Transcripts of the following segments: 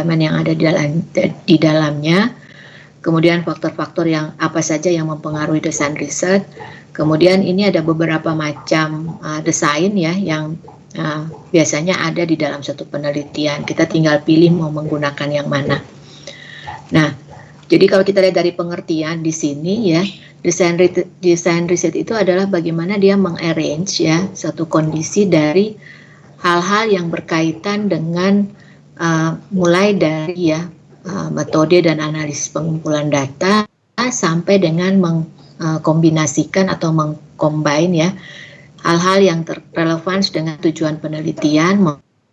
elemen yang ada di dalamnya, kemudian faktor-faktor yang apa saja yang mempengaruhi desain riset. Kemudian ini ada beberapa macam desain ya yang biasanya ada di dalam satu penelitian. Kita tinggal pilih mau menggunakan yang mana. Nah, jadi kalau kita lihat dari pengertian di sini ya, desain riset itu adalah bagaimana dia mengarrange ya satu kondisi dari hal-hal yang berkaitan dengan mulai dari ya metode dan analisis pengumpulan data sampai dengan mengkombinasikan atau mengcombine ya hal-hal yang relevan dengan tujuan penelitian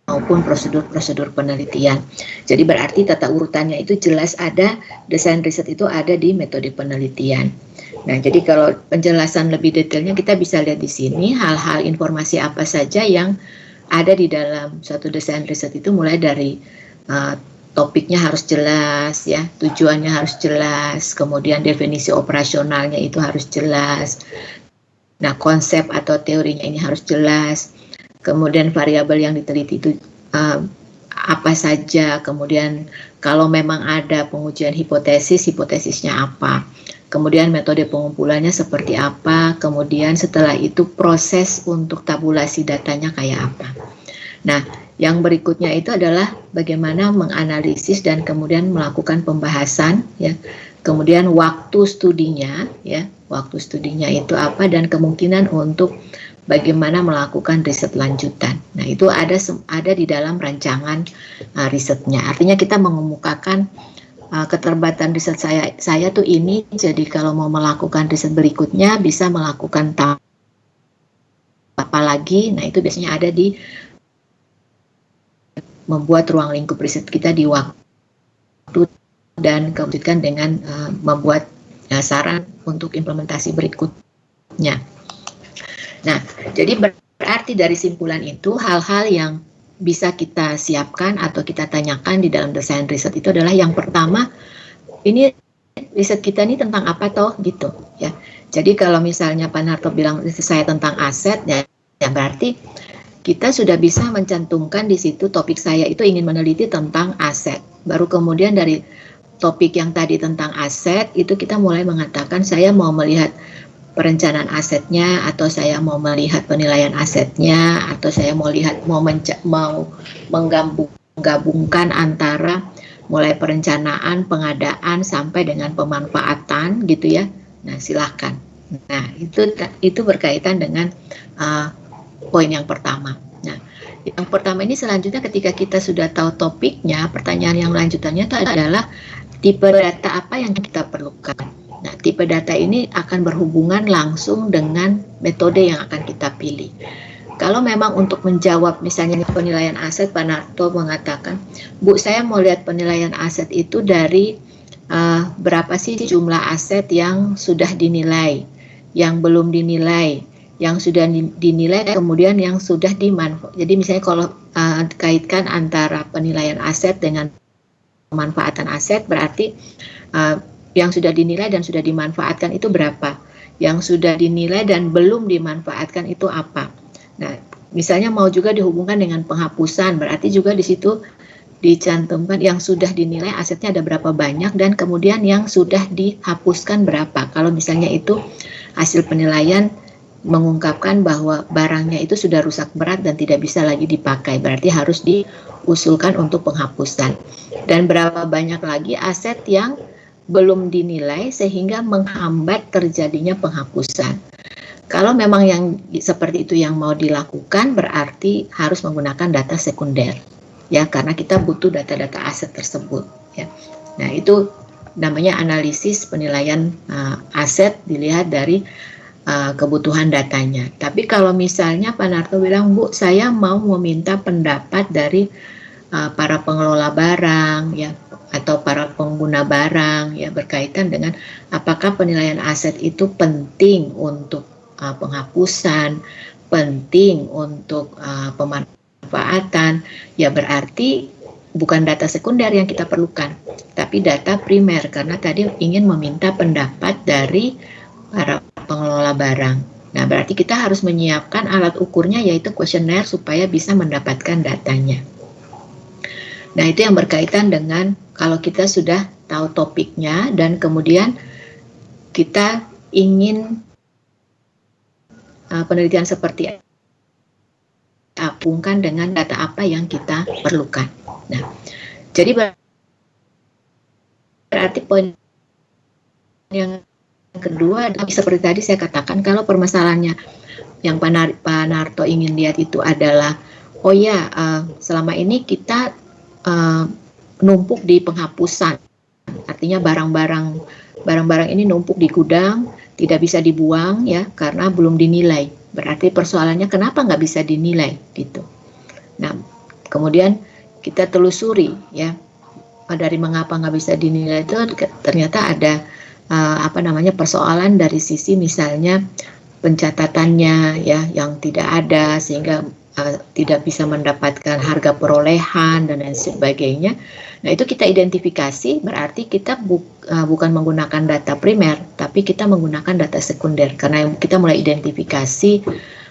maupun prosedur-prosedur penelitian. Jadi berarti tata urutannya itu jelas ada, desain riset itu ada di metode penelitian. Nah, jadi kalau penjelasan lebih detailnya kita bisa lihat di sini hal-hal informasi apa saja yang ada di dalam suatu desain riset itu, mulai dari topiknya harus jelas ya, tujuannya harus jelas, kemudian definisi operasionalnya itu harus jelas. Nah, konsep atau teorinya ini harus jelas. Kemudian variabel yang diteliti itu apa saja, kemudian kalau memang ada pengujian hipotesisnya apa, kemudian metode pengumpulannya seperti apa, kemudian setelah itu proses untuk tabulasi datanya kayak apa. Nah, yang berikutnya itu adalah bagaimana menganalisis dan kemudian melakukan pembahasan ya. Kemudian waktu studinya ya, waktu studinya itu apa, dan kemungkinan untuk bagaimana melakukan riset lanjutan. Nah, itu ada di dalam rancangan risetnya. Artinya kita mengemukakan keterbatasan riset saya tuh ini, jadi kalau mau melakukan riset berikutnya bisa melakukan apa lagi. Nah, itu biasanya ada di membuat ruang lingkup riset kita di waktu dan kemudian dengan membuat saran untuk implementasi berikutnya. Nah, jadi berarti dari simpulan itu hal-hal yang bisa kita siapkan atau kita tanyakan di dalam desain riset itu adalah yang pertama, ini riset kita ini tentang apa toh gitu ya. Jadi kalau misalnya Pak Narto bilang riset saya tentang aset ya berarti kita sudah bisa mencantumkan di situ topik saya itu ingin meneliti tentang aset. Baru kemudian dari topik yang tadi tentang aset itu kita mulai mengatakan saya mau melihat perencanaan asetnya, atau saya mau melihat penilaian asetnya, atau saya mau lihat mau menggabungkan antara mulai perencanaan, pengadaan sampai dengan pemanfaatan gitu ya. Nah, silahkan. Nah, itu berkaitan dengan poin yang pertama. Nah, yang pertama ini selanjutnya ketika kita sudah tahu topiknya, pertanyaan yang lanjutannya itu adalah tipe data apa yang kita perlukan. Nah, tipe data ini akan berhubungan langsung dengan metode yang akan kita pilih. Kalau memang untuk menjawab misalnya penilaian aset, Pak Narto mengatakan, Bu, saya mau lihat penilaian aset itu dari berapa sih jumlah aset yang sudah dinilai, yang belum dinilai, yang sudah dinilai, kemudian yang sudah dimanfaatkan. Jadi misalnya kalau kaitkan antara penilaian aset dengan pemanfaatan aset, berarti yang sudah dinilai dan sudah dimanfaatkan itu berapa? Yang sudah dinilai dan belum dimanfaatkan itu apa? Nah, misalnya mau juga dihubungkan dengan penghapusan, berarti juga di situ dicantumkan yang sudah dinilai asetnya ada berapa banyak dan kemudian yang sudah dihapuskan berapa. Kalau misalnya itu hasil penilaian mengungkapkan bahwa barangnya itu sudah rusak berat dan tidak bisa lagi dipakai, berarti harus diusulkan untuk penghapusan. Dan berapa banyak lagi aset yang belum dinilai sehingga menghambat terjadinya penghapusan. Kalau memang yang seperti itu yang mau dilakukan, berarti harus menggunakan data sekunder, ya, karena kita butuh data-data aset tersebut. Ya. Nah, itu namanya analisis penilaian aset dilihat dari kebutuhan datanya. Tapi kalau misalnya Pak Narto bilang, Bu, saya mau meminta pendapat dari para pengelola barang, ya, atau para pengguna barang ya berkaitan dengan apakah penilaian aset itu penting untuk penghapusan, penting untuk pemanfaatan, ya berarti bukan data sekunder yang kita perlukan, tapi data primer, karena tadi ingin meminta pendapat dari para pengelola barang. Nah, berarti kita harus menyiapkan alat ukurnya yaitu kuesioner supaya bisa mendapatkan datanya. Nah, itu yang berkaitan dengan kalau kita sudah tahu topiknya dan kemudian kita ingin penelitian seperti apungkan dengan data apa yang kita perlukan. Nah, jadi berarti poin yang kedua, seperti tadi saya katakan, kalau permasalahannya yang Pak Narto ingin lihat itu adalah, oh ya, selama ini kita numpuk di penghapusan, artinya barang-barang ini numpuk di gudang, tidak bisa dibuang ya karena belum dinilai. Berarti persoalannya kenapa nggak bisa dinilai gitu. Nah, kemudian kita telusuri ya dari mengapa nggak bisa dinilai itu ternyata ada persoalan dari sisi misalnya pencatatannya ya yang tidak ada sehingga tidak bisa mendapatkan harga perolehan dan lain sebagainya. Nah, itu kita identifikasi, berarti kita bukan menggunakan data primer, tapi kita menggunakan data sekunder karena kita mulai identifikasi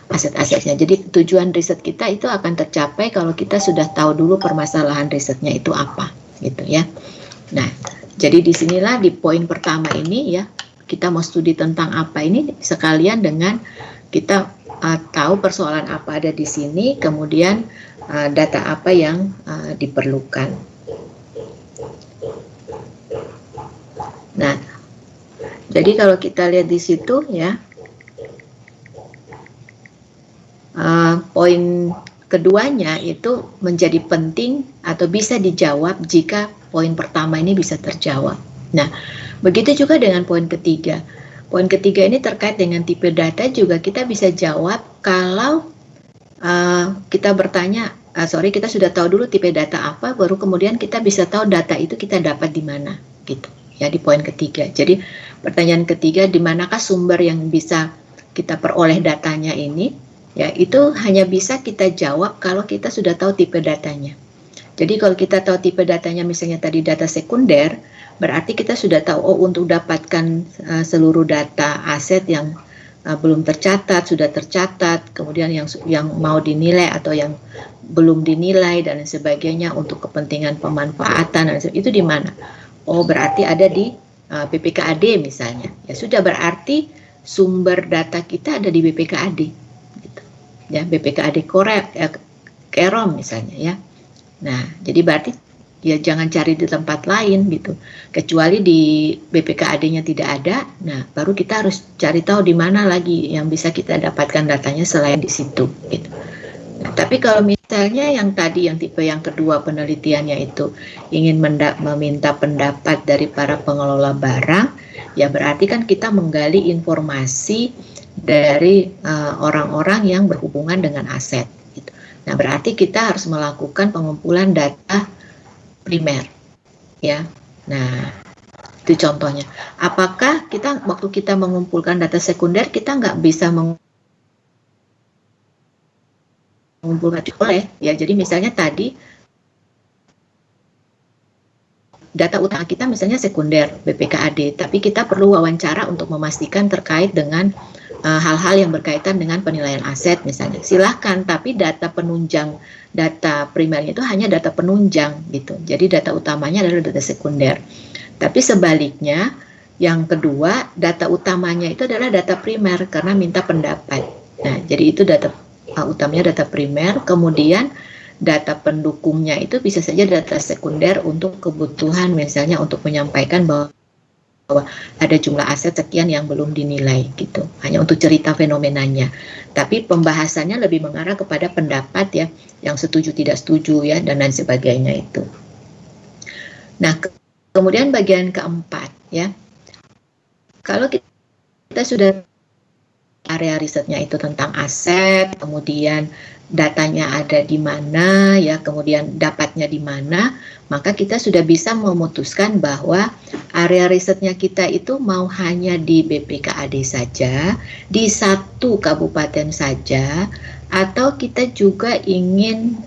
aset-asetnya. Jadi tujuan riset kita itu akan tercapai kalau kita sudah tahu dulu permasalahan risetnya itu apa, gitu ya. Nah, jadi disinilah di poin pertama ini ya, kita mau studi tentang apa ini sekalian dengan kita tahu persoalan apa ada di sini, kemudian data apa yang diperlukan. Nah, jadi kalau kita lihat di situ ya, poin keduanya itu menjadi penting atau bisa dijawab jika poin pertama ini bisa terjawab. Nah, begitu juga dengan poin ketiga. Poin ketiga ini terkait dengan tipe data juga kita bisa jawab kalau kita bertanya, kita sudah tahu dulu tipe data apa, baru kemudian kita bisa tahu data itu kita dapat di mana, gitu. Ya, di poin ketiga. Jadi pertanyaan ketiga, di manakah sumber yang bisa kita peroleh datanya ini? Ya, itu hanya bisa kita jawab kalau kita sudah tahu tipe datanya. Jadi kalau kita tahu tipe datanya misalnya tadi data sekunder, berarti kita sudah tahu untuk dapatkan seluruh data aset yang belum tercatat, sudah tercatat, kemudian yang mau dinilai atau yang belum dinilai dan sebagainya untuk kepentingan pemanfaatan, itu di mana? Oh, berarti ada di BPKAD misalnya. Ya sudah, berarti sumber data kita ada di BPKAD. Gitu. Ya, BPKAD Kerom misalnya ya. Nah, jadi berarti ya jangan cari di tempat lain gitu. Kecuali di BPKAD-nya tidak ada, nah baru kita harus cari tahu di mana lagi yang bisa kita dapatkan datanya selain di situ gitu. Nah, tapi kalau misalnya yang tadi yang tipe yang kedua penelitiannya itu ingin meminta pendapat dari para pengelola barang, ya berarti kan kita menggali informasi dari orang-orang yang berhubungan dengan aset. Nah, berarti kita harus melakukan pengumpulan data primer, ya. Nah, itu contohnya. Apakah kita waktu kita mengumpulkan data sekunder kita nggak bisa mengumpulkan oleh, ya. Jadi misalnya tadi data utama kita misalnya sekunder BPKAD, tapi kita perlu wawancara untuk memastikan terkait dengan hal-hal yang berkaitan dengan penilaian aset misalnya. Silahkan, tapi data penunjang, data primernya itu hanya data penunjang gitu. Jadi data utamanya adalah data sekunder. Tapi sebaliknya, yang kedua, data utamanya itu adalah data primer karena minta pendapat. Nah, jadi itu data utamanya data primer, kemudian data pendukungnya itu bisa saja data sekunder untuk kebutuhan misalnya untuk menyampaikan bahwa ada jumlah aset sekian yang belum dinilai gitu, hanya untuk cerita fenomenanya. Tapi pembahasannya lebih mengarah kepada pendapat ya, yang setuju tidak setuju ya dan lain sebagainya itu. Nah, kemudian bagian keempat ya, kalau kita sudah area risetnya itu tentang aset, kemudian datanya ada di mana ya, kemudian dapatnya di mana, maka kita sudah bisa memutuskan bahwa area risetnya kita itu mau hanya di BPKAD saja, di satu kabupaten saja, atau kita juga ingin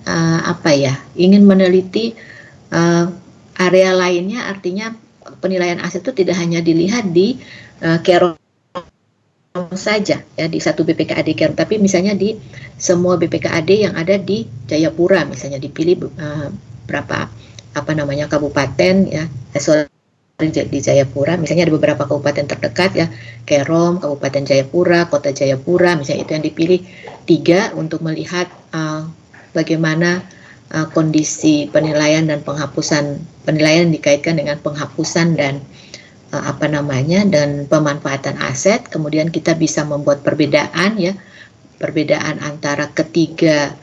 ingin meneliti area lainnya, artinya penilaian aset itu tidak hanya dilihat di Kerom saja ya, di satu BPKAD Kerom, tapi misalnya di semua BPKAD yang ada di Jayapura misalnya, dipilih beberapa kabupaten ya, di Jayapura, misalnya ada beberapa kabupaten terdekat ya, Kerom, Kabupaten Jayapura, Kota Jayapura, misalnya itu yang dipilih 3 untuk melihat bagaimana kondisi penilaian dan penghapusan penilaian dikaitkan dengan penghapusan dan dan pemanfaatan aset. Kemudian kita bisa membuat perbedaan ya, perbedaan antara ketiga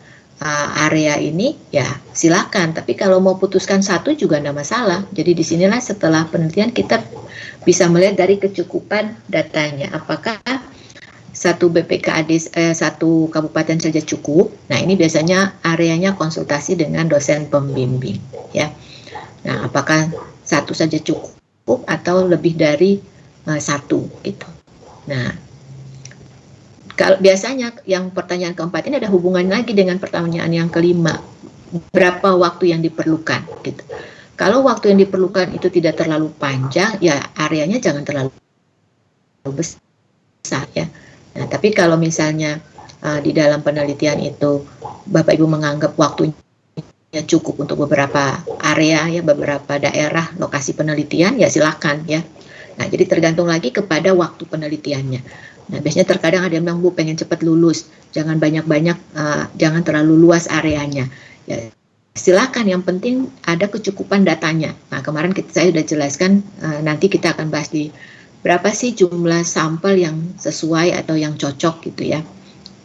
area ini ya silakan, tapi kalau mau putuskan satu juga tidak masalah. Jadi disinilah setelah penelitian kita bisa melihat dari kecukupan datanya, apakah satu BPKAD satu kabupaten saja cukup. Nah ini biasanya areanya konsultasi dengan dosen pembimbing ya. Nah apakah satu saja cukup atau lebih dari satu gitu. Nah kalau biasanya yang pertanyaan keempat ini ada hubungan lagi dengan pertanyaan yang kelima, berapa waktu yang diperlukan gitu. Kalau waktu yang diperlukan itu tidak terlalu panjang, ya areanya jangan terlalu besar ya. Nah, tapi kalau misalnya di dalam penelitian itu Bapak Ibu menganggap waktunya cukup untuk beberapa area ya, beberapa daerah lokasi penelitian, ya silakan ya. Nah, jadi tergantung lagi kepada waktu penelitiannya. Nah, biasanya terkadang ada yang bilang, Bu, pengen cepat lulus, jangan banyak-banyak, jangan terlalu luas areanya. Ya, silakan, yang penting ada kecukupan datanya. Nah, kemarin saya sudah jelaskan, nanti kita akan bahas di berapa sih jumlah sampel yang sesuai atau yang cocok gitu ya.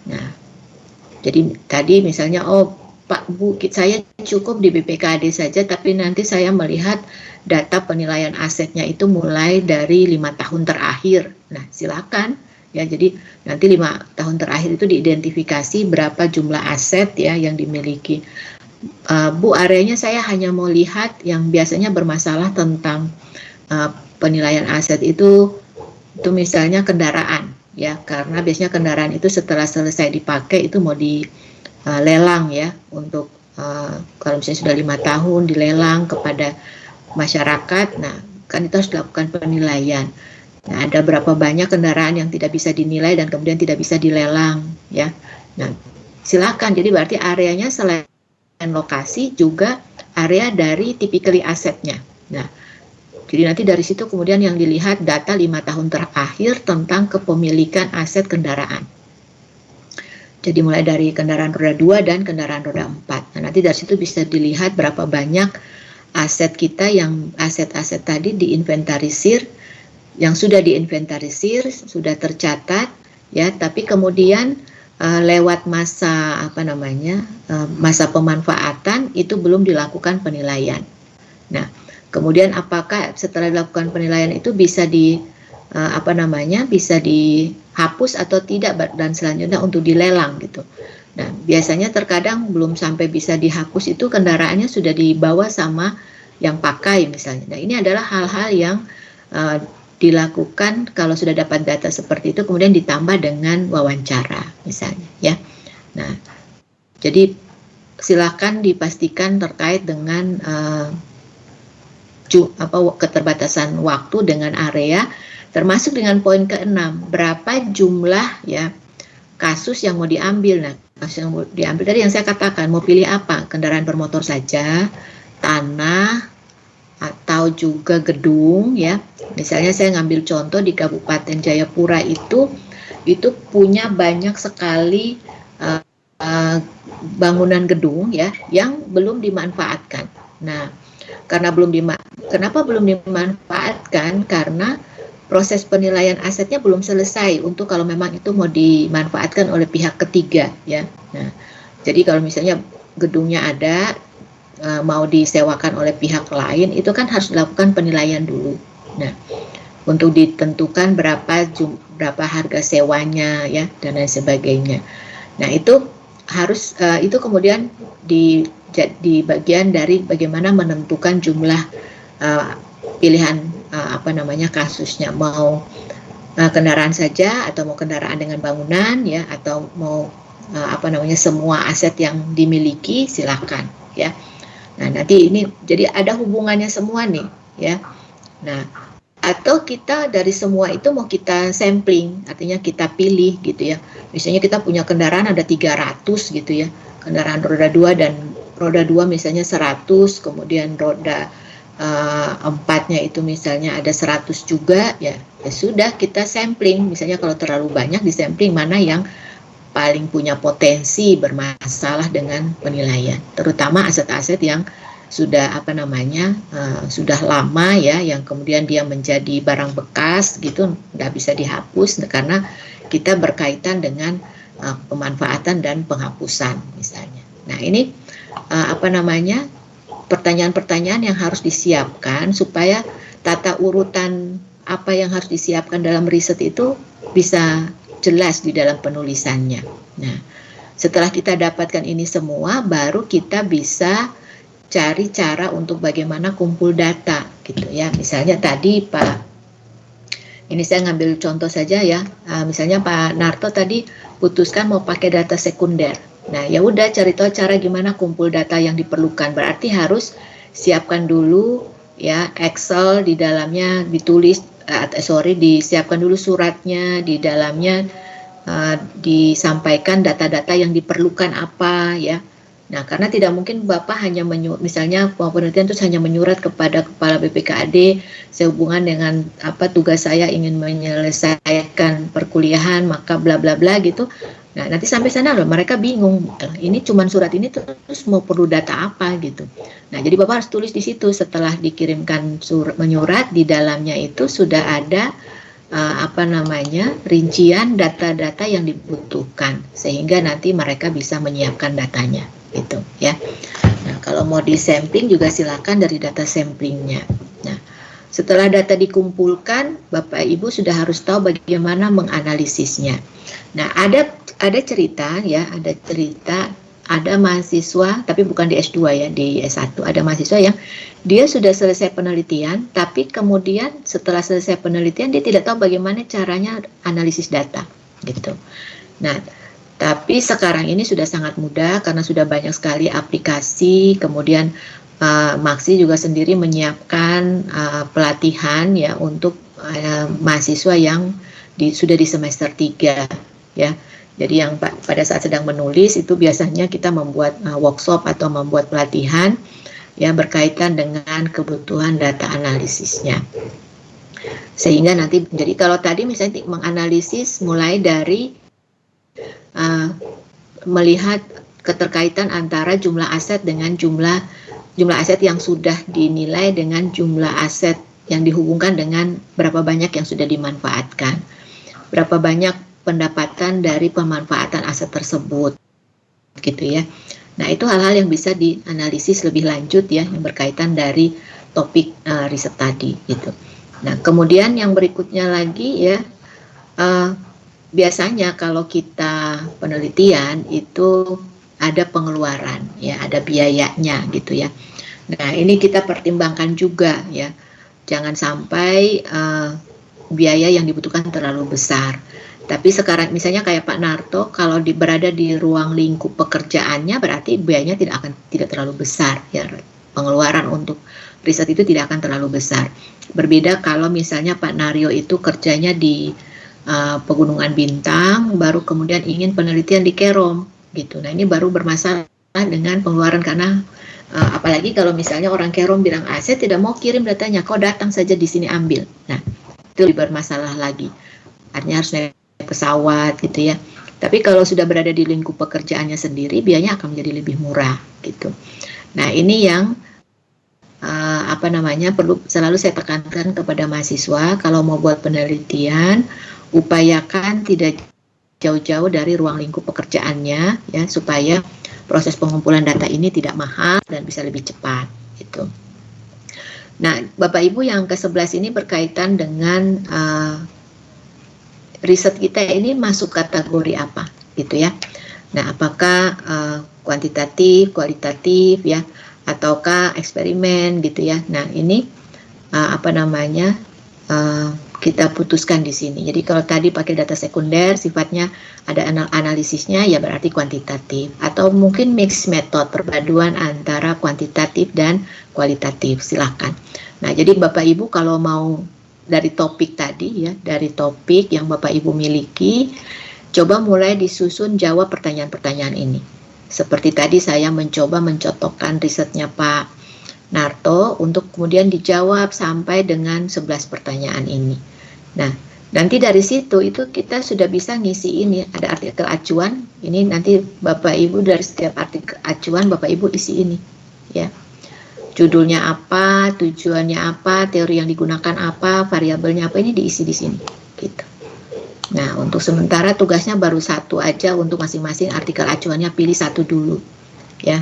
Nah, jadi tadi misalnya, oh Pak, Bu, saya cukup di BPKAD saja, tapi nanti saya melihat data penilaian asetnya itu mulai dari 5 tahun terakhir. Nah, silakan ya. Jadi nanti 5 tahun terakhir itu diidentifikasi berapa jumlah aset ya yang dimiliki. Bu, areanya saya hanya mau lihat yang biasanya bermasalah tentang penilaian aset itu misalnya kendaraan ya, karena biasanya kendaraan itu setelah selesai dipakai itu mau dilelang ya, untuk kalau misalnya sudah 5 tahun dilelang kepada masyarakat. Nah, kan itu harus dilakukan penilaian. Nah, ada berapa banyak kendaraan yang tidak bisa dinilai dan kemudian tidak bisa dilelang ya. Nah, silakan. Jadi berarti areanya selain lokasi juga area dari typically asetnya. Nah, jadi nanti dari situ kemudian yang dilihat data 5 tahun terakhir tentang kepemilikan aset kendaraan. Jadi mulai dari kendaraan roda 2 dan kendaraan roda 4. Nah, nanti dari situ bisa dilihat berapa banyak aset kita yang aset-aset tadi diinventarisir, yang sudah diinventarisir, sudah tercatat ya, tapi kemudian lewat masa masa pemanfaatan itu belum dilakukan penilaian. Nah, kemudian apakah setelah dilakukan penilaian itu bisa bisa dihapus atau tidak dan selanjutnya untuk dilelang gitu. Nah, biasanya terkadang belum sampai bisa dihapus itu kendaraannya sudah dibawa sama yang pakai misalnya. Nah, ini adalah hal-hal yang dilakukan kalau sudah dapat data seperti itu, kemudian ditambah dengan wawancara misalnya ya. Nah, jadi silakan dipastikan terkait dengan keterbatasan waktu dengan area, termasuk dengan poin ke-6, berapa jumlah ya kasus yang mau diambil. Nah, kasus yang mau diambil tadi yang saya katakan, mau pilih apa? Kendaraan bermotor saja, tanah, atau juga gedung ya. Misalnya saya ngambil contoh di Kabupaten Jayapura itu punya banyak sekali bangunan gedung ya yang belum dimanfaatkan. Nah, kenapa belum dimanfaatkan? Karena proses penilaian asetnya belum selesai untuk kalau memang itu mau dimanfaatkan oleh pihak ketiga ya. Nah, jadi kalau misalnya gedungnya ada mau disewakan oleh pihak lain, itu kan harus dilakukan penilaian dulu. Nah, untuk ditentukan berapa harga sewanya ya dan lain sebagainya. Nah, itu harus itu kemudian di bagian dari bagaimana menentukan jumlah pilihan kasusnya, mau kendaraan saja atau mau kendaraan dengan bangunan ya, atau mau semua aset yang dimiliki, silakan ya. Nah, nanti ini jadi ada hubungannya semua nih ya. Nah, atau kita dari semua itu mau kita sampling, artinya kita pilih gitu ya. Misalnya kita punya kendaraan ada 300 gitu ya, kendaraan roda 2 dan roda 2 misalnya 100, kemudian roda 4-nya itu misalnya ada 100 juga, ya sudah kita sampling. Misalnya kalau terlalu banyak di sampling mana yang paling punya potensi bermasalah dengan penilaian, terutama aset-aset yang sudah sudah lama ya, yang kemudian dia menjadi barang bekas gitu, nggak bisa dihapus karena kita berkaitan dengan pemanfaatan dan penghapusan misalnya. Nah ini pertanyaan-pertanyaan yang harus disiapkan supaya tata urutan apa yang harus disiapkan dalam riset itu bisa jelas di dalam penulisannya. Nah, setelah kita dapatkan ini semua, baru kita bisa cari cara untuk bagaimana kumpul data gitu ya. Misalnya tadi ini saya ngambil contoh saja ya. Misalnya Pak Narto tadi putuskan mau pakai data sekunder. Nah, ya udah cari tahu cara gimana kumpul data yang diperlukan. Berarti harus siapkan dulu ya Excel, di dalamnya disiapkan dulu suratnya, di dalamnya disampaikan data-data yang diperlukan apa ya. Nah, karena tidak mungkin Bapak hanya misalnya penelitian terus hanya menyurat kepada Kepala BPKAD sehubungan dengan tugas saya ingin menyelesaikan perkuliahan maka bla bla bla gitu. Nah, nanti sampai sana loh mereka bingung. Ini cuma surat ini terus mau perlu data apa gitu. Nah, jadi Bapak harus tulis di situ setelah dikirimkan menyurat, di dalamnya itu sudah ada rincian data-data yang dibutuhkan sehingga nanti mereka bisa menyiapkan datanya gitu ya. Nah, kalau mau di sampling juga silakan dari data samplingnya. Nah, setelah data dikumpulkan, Bapak Ibu sudah harus tahu bagaimana menganalisisnya. Nah, ada cerita ya, ada mahasiswa, tapi bukan di S2 ya, di S1 ada mahasiswa yang dia sudah selesai penelitian, tapi kemudian setelah selesai penelitian dia tidak tahu bagaimana caranya analisis data gitu. Nah, tapi sekarang ini sudah sangat mudah karena sudah banyak sekali aplikasi, kemudian Maksi juga sendiri menyiapkan pelatihan ya untuk mahasiswa yang sudah di semester 3 ya. Jadi yang pada saat sedang menulis itu biasanya kita membuat workshop atau membuat pelatihan ya berkaitan dengan kebutuhan data analisisnya. Sehingga nanti, jadi kalau tadi misalnya menganalisis mulai dari melihat keterkaitan antara jumlah aset dengan jumlah aset yang sudah dinilai dengan jumlah aset yang dihubungkan dengan berapa banyak yang sudah dimanfaatkan, berapa banyak pendapatan dari pemanfaatan aset tersebut gitu ya. Nah, itu hal-hal yang bisa dianalisis lebih lanjut ya, yang berkaitan dari topik riset tadi gitu. Nah, kemudian yang berikutnya lagi ya, biasanya kalau kita penelitian itu ada pengeluaran ya, ada biayanya gitu ya. Nah, ini kita pertimbangkan juga ya, jangan sampai biaya yang dibutuhkan terlalu besar. Tapi sekarang misalnya kayak Pak Narto, kalau berada di ruang lingkup pekerjaannya berarti biayanya tidak terlalu besar ya, pengeluaran untuk riset itu tidak akan terlalu besar. Berbeda kalau misalnya Pak Naryo itu kerjanya di Pegunungan Bintang, baru kemudian ingin penelitian di Kerom gitu. Nah, ini baru bermasalah dengan pengeluaran karena apalagi kalau misalnya orang Kerom bilang, saya tidak mau kirim datanya, kau datang saja di sini ambil. Nah, itu lebih bermasalah lagi. Artinya harus naik pesawat gitu ya. Tapi kalau sudah berada di lingkup pekerjaannya sendiri, biayanya akan menjadi lebih murah gitu. Nah, ini yang perlu selalu saya tekankan kepada mahasiswa kalau mau buat penelitian, upayakan tidak jauh-jauh dari ruang lingkup pekerjaannya ya, supaya proses pengumpulan data ini tidak mahal dan bisa lebih cepat gitu. Nah, Bapak Ibu, yang ke-11 ini berkaitan dengan riset kita ini masuk kategori apa gitu ya. Nah, apakah kuantitatif, kualitatif ya, ataukah eksperimen gitu ya. Nah, ini kita putuskan di sini. Jadi kalau tadi pakai data sekunder sifatnya ada analisisnya ya, berarti kuantitatif, atau mungkin mix method, perpaduan antara kuantitatif dan kualitatif, silakan. Nah, jadi Bapak Ibu kalau mau dari topik tadi ya, dari topik yang Bapak Ibu miliki, coba mulai disusun jawab pertanyaan-pertanyaan ini. Seperti tadi saya mencoba mencotokkan risetnya Pak Narto untuk kemudian dijawab sampai dengan 11 pertanyaan ini. Nah, nanti dari situ itu kita sudah bisa ngisi ini, ada artikel acuan. Ini nanti Bapak Ibu dari setiap artikel acuan Bapak Ibu isi ini, ya. Judulnya apa, tujuannya apa, teori yang digunakan apa, variabelnya apa, ini diisi di sini, gitu. Nah, untuk sementara tugasnya baru satu aja untuk masing-masing artikel acuannya, pilih satu dulu, ya.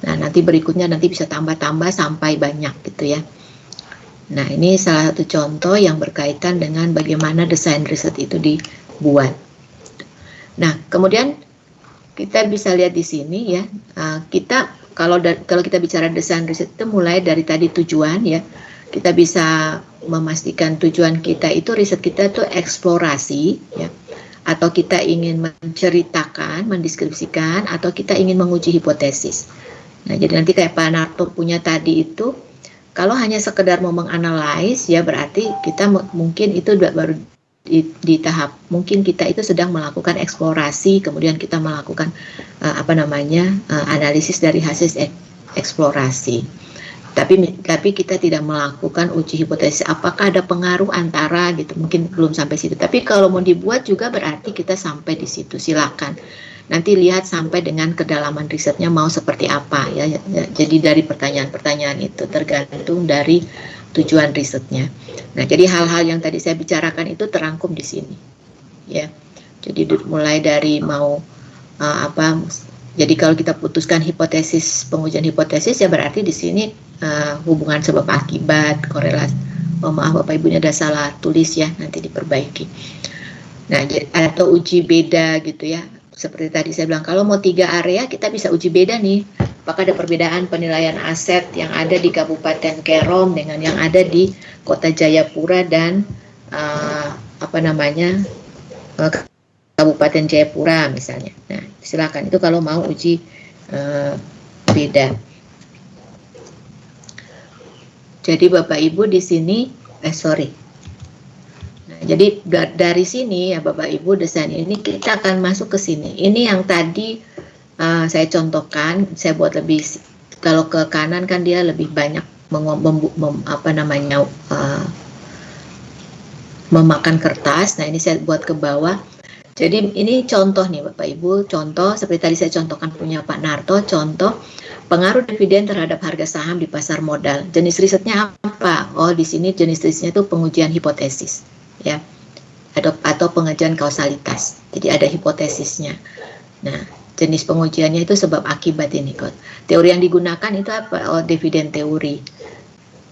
Nah, nanti berikutnya nanti bisa tambah-tambah sampai banyak, gitu ya. Nah, ini salah satu contoh yang berkaitan dengan bagaimana desain riset itu dibuat. Nah, kemudian kita bisa lihat di sini ya, kita kalau kita bicara desain riset itu mulai dari tadi tujuan ya, kita bisa memastikan tujuan kita itu riset kita itu eksplorasi ya, atau kita ingin menceritakan, mendeskripsikan, atau kita ingin menguji hipotesis. Nah, jadi nanti kayak Pak Narto punya tadi itu, kalau hanya sekedar mau menganalisis ya berarti kita mungkin itu baru di tahap mungkin kita itu sedang melakukan eksplorasi, kemudian kita melakukan analisis dari hasil eksplorasi. Tapi kita tidak melakukan uji hipotesis apakah ada pengaruh antara gitu, mungkin belum sampai situ. Tapi kalau mau dibuat juga berarti kita sampai di situ, silakan. Nanti lihat sampai dengan kedalaman risetnya mau seperti apa ya. Jadi dari pertanyaan-pertanyaan itu tergantung dari tujuan risetnya. Nah, jadi hal-hal yang tadi saya bicarakan itu terangkum di sini, ya. Jadi mulai dari mau jadi kalau kita putuskan hipotesis, pengujian hipotesis ya berarti di sini hubungan sebab akibat, korelasi. Oh maaf Bapak Ibunya ada salah tulis ya, nanti diperbaiki. Nah, atau uji beda gitu ya. Seperti tadi saya bilang, kalau mau 3 area kita bisa uji beda nih. Apakah ada perbedaan penilaian aset yang ada di Kabupaten Kerom dengan yang ada di Kota Jayapura dan Kabupaten Jayapura misalnya. Nah, silakan itu kalau mau uji beda. Jadi Bapak Ibu di sini, jadi dari sini ya Bapak Ibu desain ini kita akan masuk ke sini. Ini yang tadi saya contohkan, saya buat lebih, kalau ke kanan kan dia lebih banyak memakan kertas. Nah, ini saya buat ke bawah. Jadi ini contoh nih Bapak Ibu, contoh seperti tadi saya contohkan punya Pak Narto, contoh pengaruh dividen terhadap harga saham di pasar modal. Jenis risetnya apa? Oh, di sini jenis risetnya itu pengujian hipotesis, ya, atau pengujian kausalitas. Jadi ada hipotesisnya. Nah, jenis pengujiannya itu sebab akibat ini kok. Teori yang digunakan itu apa? Oh, dividen teori.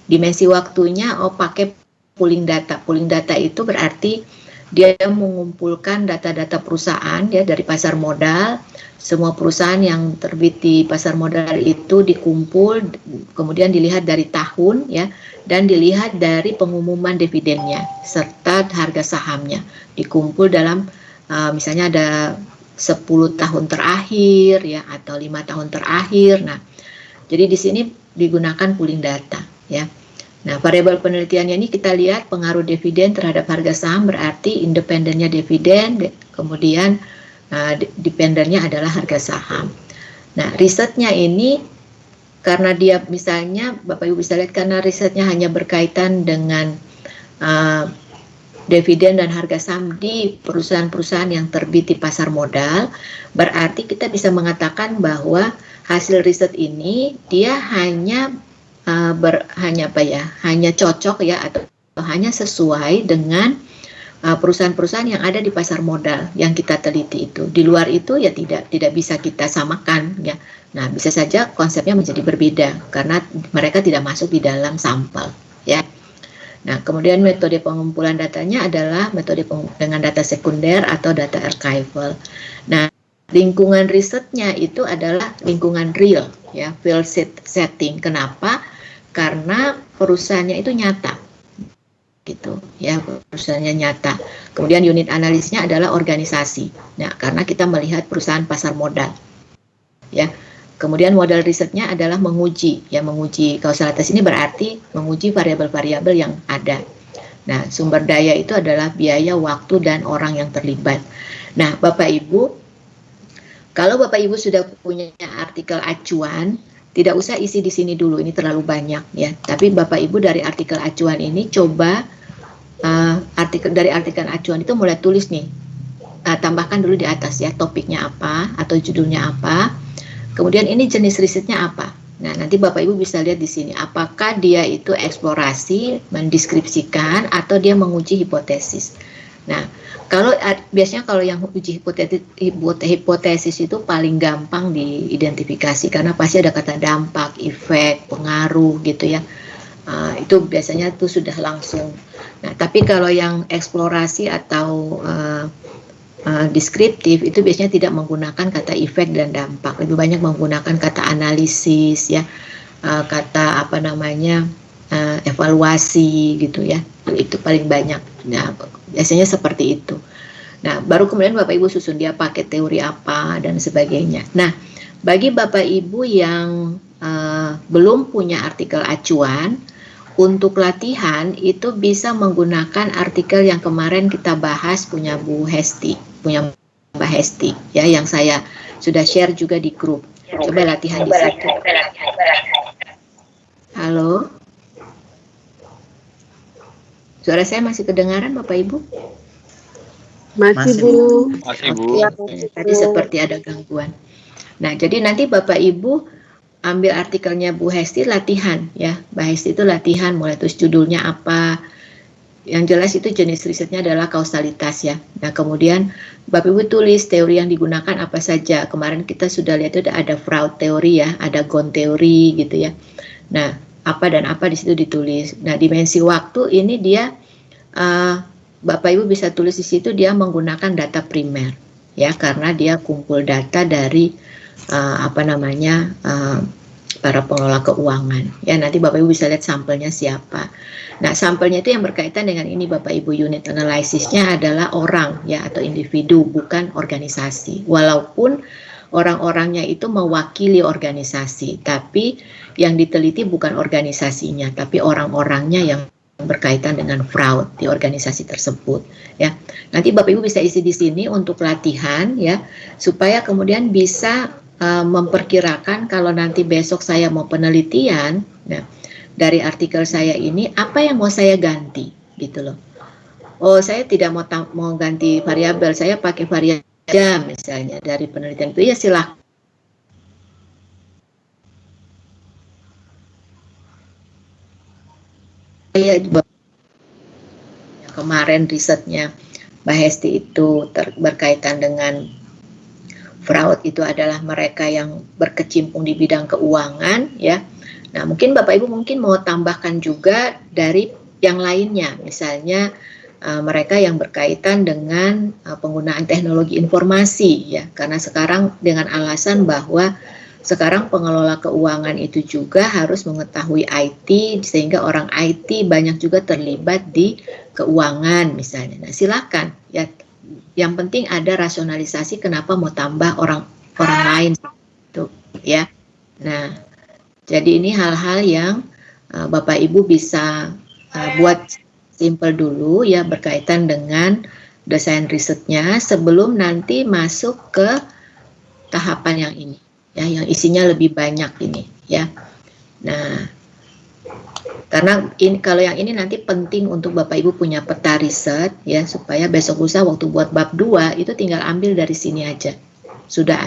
Dimensi waktunya, oh pakai pooling data. Pooling data itu berarti dia mengumpulkan data-data perusahaan ya dari pasar modal. Semua perusahaan yang terbit di pasar modal itu dikumpul, kemudian dilihat dari tahun ya, dan dilihat dari pengumuman dividennya serta harga sahamnya. Dikumpul dalam misalnya ada 10 tahun terakhir ya atau 5 tahun terakhir. Nah, jadi di sini digunakan pooling data ya. Nah, variabel penelitiannya ini kita lihat pengaruh dividen terhadap harga saham berarti independennya dividen, kemudian dependennya adalah harga saham. Nah, risetnya ini karena dia misalnya Bapak Ibu bisa lihat karena risetnya hanya berkaitan dengan dividen dan harga saham di perusahaan-perusahaan yang terbit di pasar modal, berarti kita bisa mengatakan bahwa hasil riset ini dia hanya cocok ya atau hanya sesuai dengan perusahaan-perusahaan yang ada di pasar modal yang kita teliti itu. Di luar itu ya tidak bisa kita samakan ya. Nah, bisa saja konsepnya menjadi berbeda karena mereka tidak masuk di dalam sampel ya. Nah, kemudian metode pengumpulan datanya adalah metode dengan data sekunder atau data archival. Nah, lingkungan risetnya itu adalah lingkungan real, ya, field setting. Kenapa? Karena perusahaannya itu nyata, gitu, ya, perusahaannya nyata. Kemudian unit analisnya adalah organisasi. Nah, karena kita melihat perusahaan pasar modal, ya. Kemudian modal risetnya adalah menguji kausalitas ini berarti menguji variabel-variabel yang ada. Nah, sumber daya itu adalah biaya, waktu, dan orang yang terlibat. Nah, Bapak Ibu, Kalau Bapak Ibu sudah punya artikel acuan, tidak usah isi di sini dulu, ini terlalu banyak ya. Tapi Bapak Ibu dari artikel acuan ini coba dari artikel acuan itu mulai tulis nih. Tambahkan dulu di atas ya, topiknya apa atau judulnya apa. Kemudian ini jenis risetnya apa. Nah, nanti Bapak Ibu bisa lihat di sini apakah dia itu eksplorasi, mendeskripsikan atau dia menguji hipotesis. Nah, biasanya kalau yang uji hipotesis itu paling gampang diidentifikasi karena pasti ada kata dampak, efek, pengaruh gitu ya. Itu biasanya tuh sudah langsung. Nah, tapi kalau yang eksplorasi atau deskriptif itu biasanya tidak menggunakan kata efek dan dampak, lebih banyak menggunakan kata analisis ya, kata apa namanya evaluasi gitu ya, itu paling banyak. Nah, biasanya seperti itu. Nah, baru kemudian Bapak Ibu susun dia pakai teori apa dan sebagainya. Nah, bagi Bapak Ibu yang belum punya artikel acuan, untuk latihan itu bisa menggunakan artikel yang kemarin kita bahas punya Bu Hesti, punya Mbak Hesti ya, yang saya sudah share juga di grup. Coba latihan di situ. Halo? Suara saya masih kedengaran Bapak Ibu? Masih Bu. Masih Bu. Oke. Tadi seperti ada gangguan. Nah, jadi nanti Bapak Ibu ambil artikelnya Bu Hesti, latihan ya. Mbak Hesti itu latihan, mulai tulis judulnya apa. Yang jelas itu jenis risetnya adalah kausalitas ya. Nah, kemudian Bapak Ibu tulis teori yang digunakan apa saja. Kemarin kita sudah lihat itu ada fraud teori ya, ada Ghosn teori gitu ya. Nah, apa dan apa di situ ditulis. Nah, dimensi waktu ini dia Bapak Ibu bisa tulis di situ dia menggunakan data primer ya, karena dia kumpul data dari para pengelola keuangan ya. Nanti Bapak Ibu bisa lihat sampelnya siapa. Nah, sampelnya itu yang berkaitan dengan ini Bapak Ibu, unit analisisnya adalah orang ya atau individu, bukan organisasi. Walaupun orang-orangnya itu mewakili organisasi, tapi yang diteliti bukan organisasinya, tapi orang-orangnya yang berkaitan dengan fraud di organisasi tersebut ya. Nanti Bapak Ibu bisa isi di sini untuk latihan ya, supaya kemudian bisa memperkirakan kalau nanti besok saya mau penelitian, nah, dari artikel saya ini apa yang mau saya ganti gitu loh. Oh, saya tidak mau ganti variabel, saya pakai variabel jam misalnya dari penelitian itu ya silahkan. Kemarin risetnya Mbak Hesti itu berkaitan dengan fraud, itu adalah mereka yang berkecimpung di bidang keuangan ya. Nah, mungkin Bapak Ibu mau tambahkan juga dari yang lainnya, misalnya mereka yang berkaitan dengan penggunaan teknologi informasi ya, karena sekarang dengan alasan bahwa sekarang pengelola keuangan itu juga harus mengetahui IT, sehingga orang IT banyak juga terlibat di keuangan misalnya. Nah, silakan ya. Yang penting ada rasionalisasi kenapa mau tambah orang lain itu ya. Nah, jadi ini hal-hal yang Bapak Ibu bisa buat simple dulu ya, berkaitan dengan desain risetnya sebelum nanti masuk ke tahapan yang ini ya, yang isinya lebih banyak ini ya. Nah, karena kalau yang ini nanti penting untuk Bapak Ibu punya peta riset ya, supaya besok lusa waktu buat bab 2 itu tinggal ambil dari sini aja. Sudah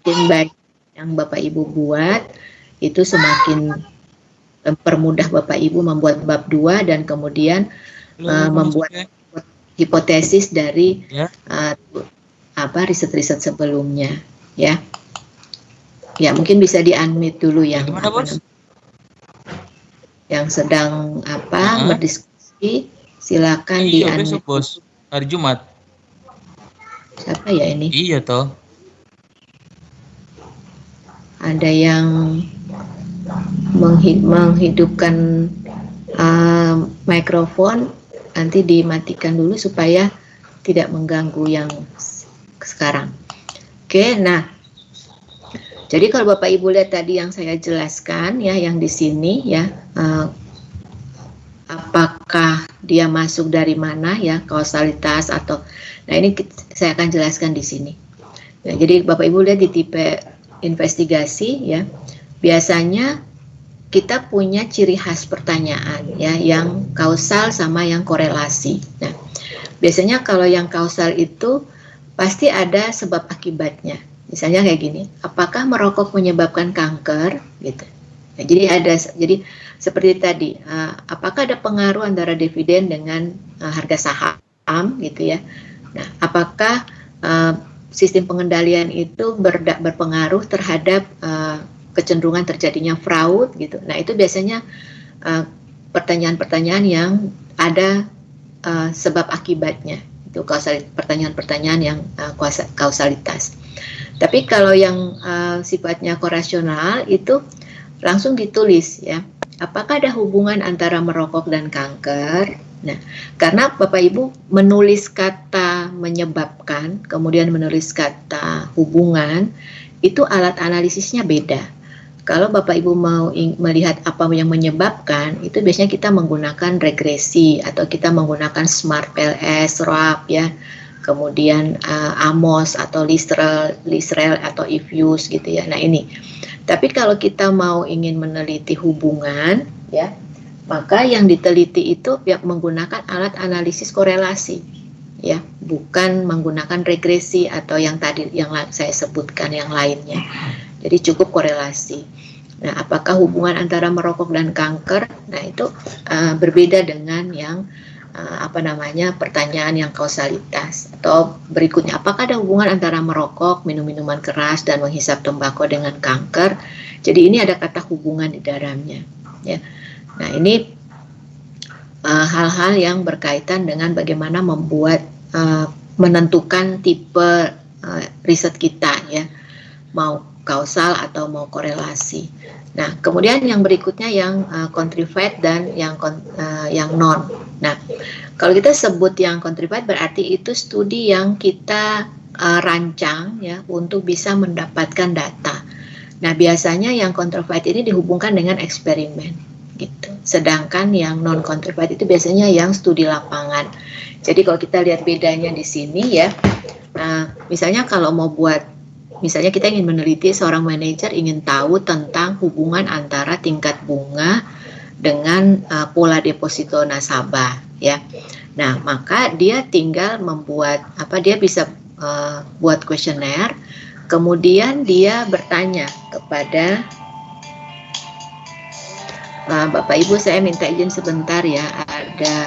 baik yang Bapak Ibu buat itu semakin mempermudah Bapak Ibu membuat bab 2 dan kemudian membuat hipotesis dari riset-riset sebelumnya ya. Ya, mungkin bisa di-unmute dulu yang yang sedang berdiskusi, silakan di-unmute. Besok Bos, hari Jumat. Siapa ya ini? Iya toh. Ada yang menghidupkan mikrofon, nanti dimatikan dulu supaya tidak mengganggu yang sekarang. Oke, nah, jadi kalau Bapak Ibu lihat tadi yang saya jelaskan ya, yang di sini ya, apakah dia masuk dari mana ya, kausalitas atau, nah ini saya akan jelaskan di sini. Ya, jadi Bapak Ibu lihat di tipe investigasi ya, biasanya kita punya ciri khas pertanyaan ya, yang kausal sama yang korelasi. Nah, biasanya kalau yang kausal itu pasti ada sebab akibatnya. Misalnya kayak gini, apakah merokok menyebabkan kanker? Gitu. Nah, jadi seperti tadi, apakah ada pengaruh antara dividen dengan harga saham gitu ya? Nah, apakah sistem pengendalian itu berpengaruh terhadap kecenderungan terjadinya fraud gitu? Nah, itu biasanya pertanyaan-pertanyaan yang ada sebab akibatnya. Itu pertanyaan-pertanyaan yang kausalitas. Tapi kalau yang sifatnya korasional itu langsung ditulis ya. Apakah ada hubungan antara merokok dan kanker? Nah, karena Bapak Ibu menulis kata menyebabkan, kemudian menulis kata hubungan, itu alat analisisnya beda. Kalau Bapak Ibu mau melihat apa yang menyebabkan, itu biasanya kita menggunakan regresi atau kita menggunakan Smart PLS, RAP ya, kemudian AMOS atau Lisrel atau Ifuse gitu ya. Nah ini. Tapi kalau kita mau ingin meneliti hubungan ya, maka yang diteliti itu ya menggunakan alat analisis korelasi ya, bukan menggunakan regresi atau yang tadi yang saya sebutkan yang lainnya. Jadi cukup korelasi. Nah, apakah hubungan antara merokok dan kanker? Nah, itu berbeda dengan yang pertanyaan yang kausalitas. Atau berikutnya, apakah ada hubungan antara merokok, minum minuman keras, dan menghisap tembakau dengan kanker? Jadi ini ada kata hubungan di dalamnya. Ya. Nah, ini hal-hal yang berkaitan dengan bagaimana membuat menentukan tipe riset kita ya, mau kausal atau mau korelasi. Nah, kemudian yang berikutnya yang contrivate dan yang non. Nah, kalau kita sebut yang contrivate berarti itu studi yang kita rancang ya untuk bisa mendapatkan data. Nah, biasanya yang contrivate ini dihubungkan dengan eksperimen gitu. Sedangkan yang non contrivate itu biasanya yang studi lapangan. Jadi kalau kita lihat bedanya di sini ya, misalnya kalau mau buat, misalnya kita ingin meneliti seorang manajer ingin tahu tentang hubungan antara tingkat bunga dengan pola deposito nasabah ya. Nah, maka dia tinggal membuat dia bisa buat kuesioner, kemudian dia bertanya kepada Bapak Ibu, saya minta izin sebentar ya, ada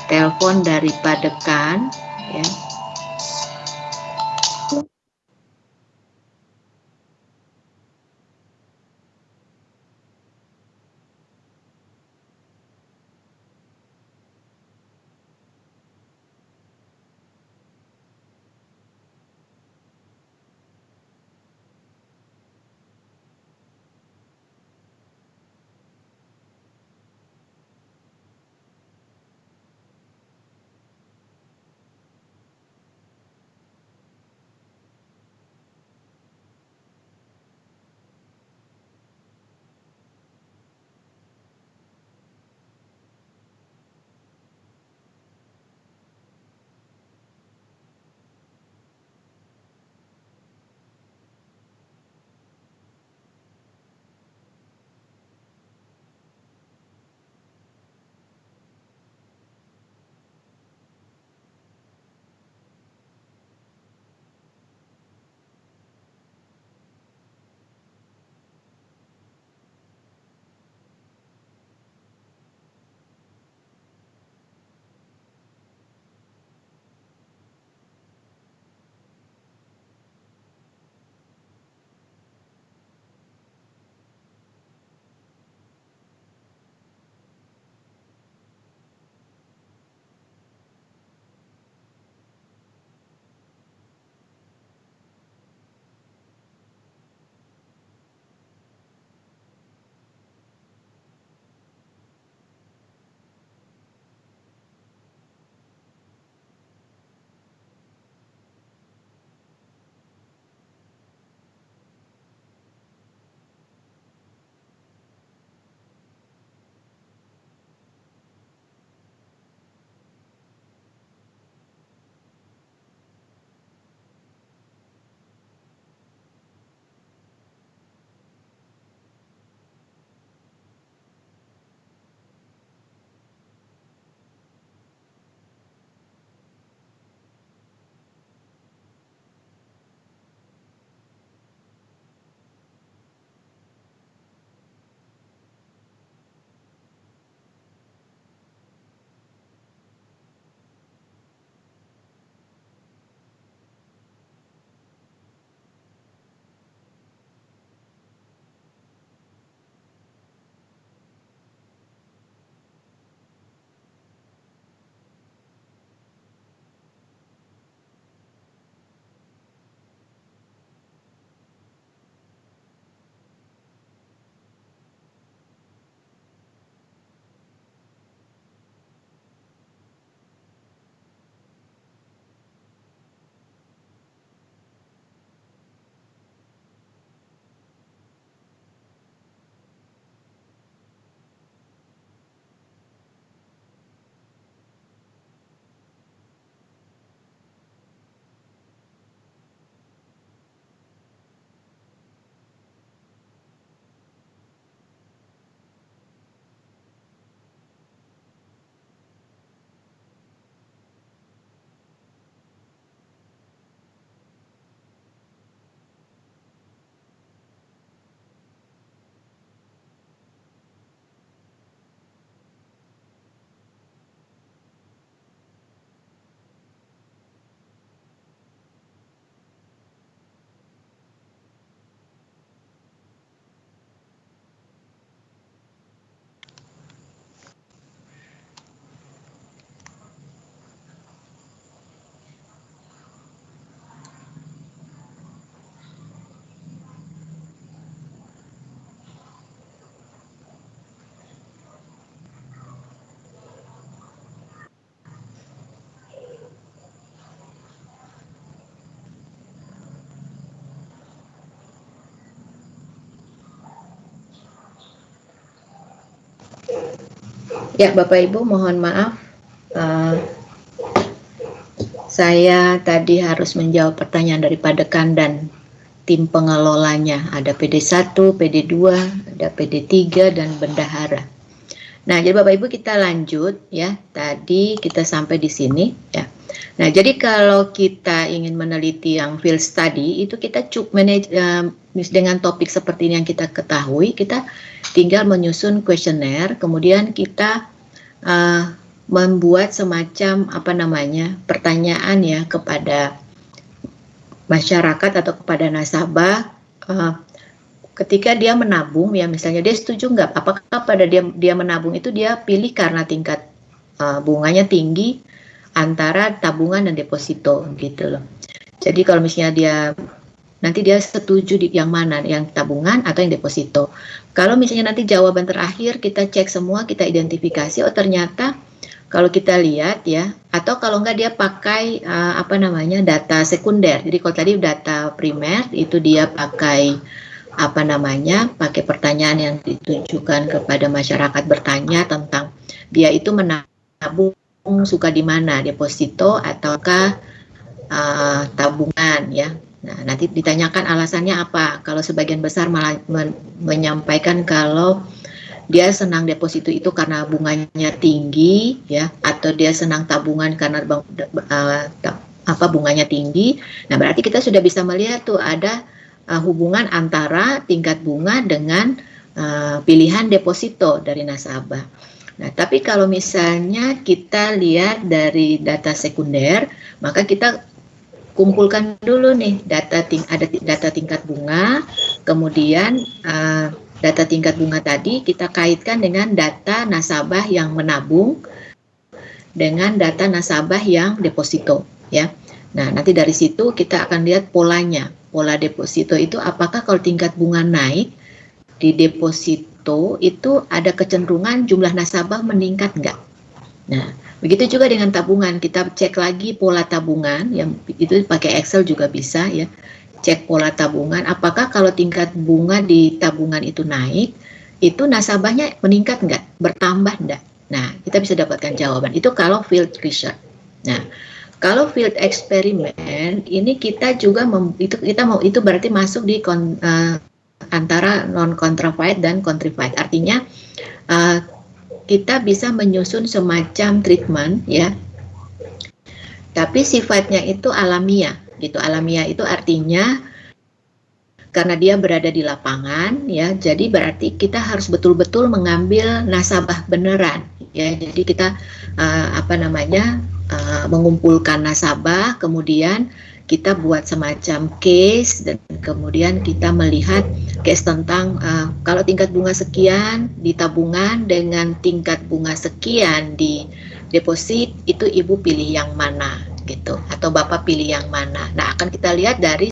telepon dari Padekan ya. Ya, Bapak Ibu mohon maaf, saya tadi harus menjawab pertanyaan daripada Dekan dan tim pengelolanya. Ada PD1, PD2, ada PD3 dan bendahara. Nah, jadi Bapak Ibu kita lanjut ya. Tadi kita sampai di sini ya. Nah, jadi kalau kita ingin meneliti yang field study itu kita dengan topik seperti ini yang kita ketahui, kita tinggal menyusun kuesioner, kemudian kita membuat semacam pertanyaan ya kepada masyarakat atau kepada nasabah ketika dia menabung ya, misalnya dia setuju nggak, apakah pada dia menabung itu dia pilih karena tingkat bunganya tinggi antara tabungan dan deposito gitu loh. Jadi kalau misalnya nanti dia setuju di yang mana, yang tabungan atau yang deposito. Kalau misalnya nanti jawaban terakhir kita cek semua, kita identifikasi, oh ternyata kalau kita lihat ya, atau kalau enggak dia pakai data sekunder. Jadi kalau tadi data primer itu dia pakai pakai pertanyaan yang ditujukan kepada masyarakat, bertanya tentang dia itu menabung suka di mana, deposito ataukah tabungan ya. Nah, nanti ditanyakan alasannya apa. Kalau sebagian besar malah menyampaikan kalau dia senang deposito itu karena bunganya tinggi ya, atau dia senang tabungan karena bunganya tinggi. Nah, berarti kita sudah bisa melihat tuh ada hubungan antara tingkat bunga dengan pilihan deposito dari nasabah. Nah, tapi kalau misalnya kita lihat dari data sekunder, maka kita kumpulkan dulu nih ada data tingkat bunga, kemudian data tingkat bunga tadi kita kaitkan dengan data nasabah yang menabung dengan data nasabah yang deposito ya. Nah, nanti dari situ kita akan lihat polanya. Pola deposito itu apakah kalau tingkat bunga naik di deposito itu ada kecenderungan jumlah nasabah meningkat enggak? Nah, begitu juga dengan tabungan, kita cek lagi pola tabungan, yang itu pakai Excel juga bisa ya. Cek pola tabungan, apakah kalau tingkat bunga di tabungan itu naik, itu nasabahnya meningkat enggak? Bertambah enggak? Nah, kita bisa dapatkan jawaban. Itu kalau field research. Nah, kalau field eksperimen ini kita juga itu berarti masuk di antara non-contrified dan contrified. Artinya kita bisa menyusun semacam treatment ya. Tapi sifatnya itu alamiah gitu. Alamiah itu artinya karena dia berada di lapangan ya. Jadi berarti kita harus betul-betul mengambil nasabah beneran ya. Jadi kita mengumpulkan nasabah, kemudian kita buat semacam case dan kemudian kita melihat case tentang kalau tingkat bunga sekian di tabungan dengan tingkat bunga sekian di deposit, itu ibu pilih yang mana gitu, atau bapak pilih yang mana. Nah, akan kita lihat dari